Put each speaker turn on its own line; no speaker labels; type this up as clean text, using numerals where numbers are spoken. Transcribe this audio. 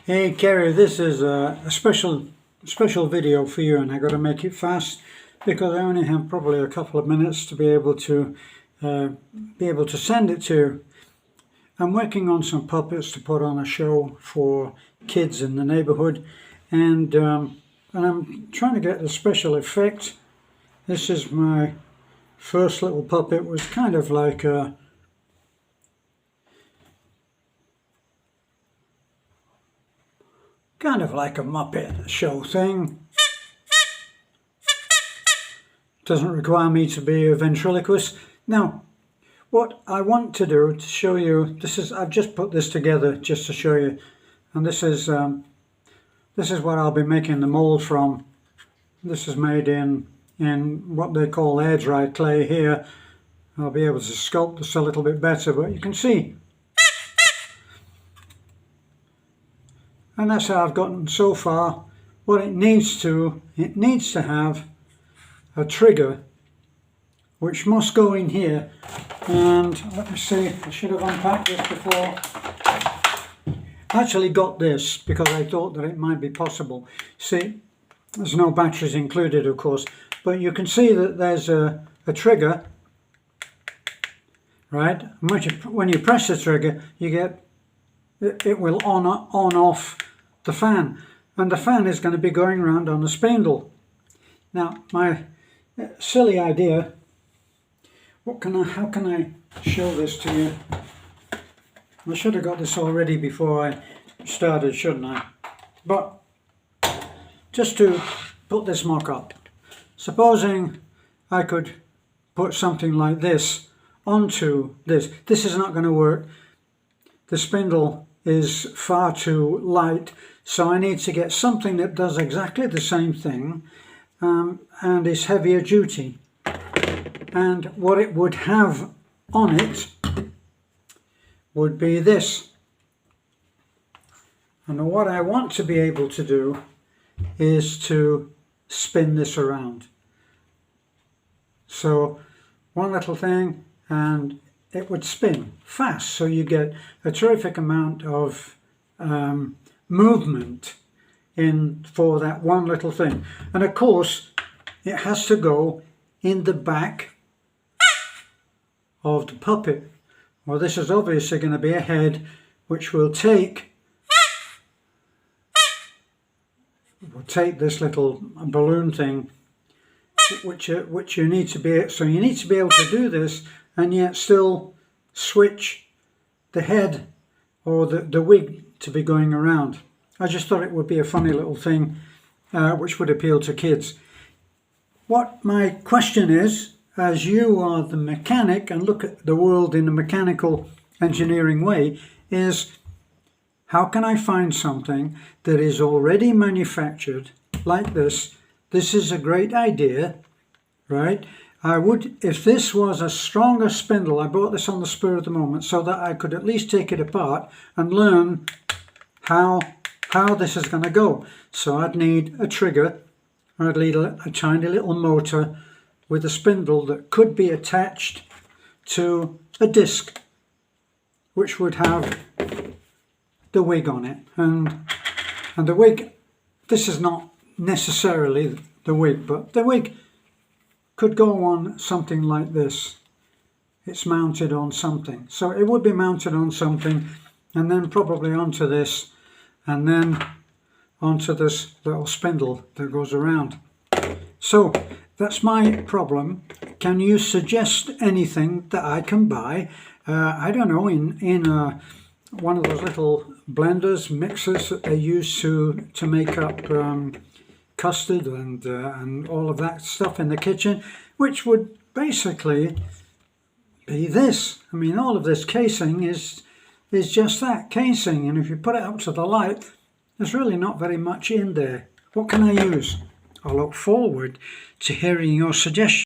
Hey Kerry, this is a special video for you, and I got to make it fast because I only have probably a couple of minutes to be able to send it to you. I'm working on some puppets to put on a show for kids in the neighborhood, and I'm trying to get a special effect. This is my first little puppet. It was kind of like a Muppet show thing. Doesn't require me to be a ventriloquist. Now, what I want to do to show you, I've just put this together just to show you, and this is what I'll be making the mold from. This is made in what they call air dry clay here. I'll be able to sculpt this a little bit better, but you can see. And that's how I've gotten so far. What it needs to have a trigger which must go in here. And let me see, I should have unpacked this before. I actually got this because I thought that it might be possible. See, there's no batteries included, of course, but you can see that there's a trigger, right? When you press the trigger, you get it will on off the fan, and the fan is going to be going around on the spindle. Now, my silly idea, how can I show this to you? I should have got this already before I started, shouldn't I? But just to put this mock up, supposing I could put something like this onto this. This is not going to work. The spindle is far too light, so I need to get something that does exactly the same thing and is heavier duty. And what it would have on it would be this. And what I want to be able to do is to spin this around. So one little thing, and it would spin fast, so you get a terrific amount of movement in for that one little thing. And of course it has to go in the back of the puppet. Well, this is obviously going to be a head which will take this little balloon thing, which you need to be, so you need to be able to do this and yet still switch the head or the wig to be going around. I just thought it would be a funny little thing which would appeal to kids. What my question is, as you are the mechanic and look at the world in a mechanical engineering way, is how can I find something that is already manufactured like this? This is a great idea, right? I would, if this was a stronger spindle, I bought this on the spur of the moment so that I could at least take it apart and learn how this is going to go. So I'd need a trigger, I'd need a tiny little motor with a spindle that could be attached to a disc which would have the wig on it. And the wig, this is not necessarily the wig, but the wig could go on something like this. It's mounted on something, so it would be mounted on something, and then probably onto this, and then onto this little spindle that goes around. So that's my problem. Can you suggest anything that I can buy? I don't know, in one of those little blenders, mixers that they use to make up custard and all of that stuff in the kitchen, which would basically be this. I mean, all of this casing is just that, casing, and if you put it up to the light, there's really not very much in there. What can I use? I look forward to hearing your suggestions.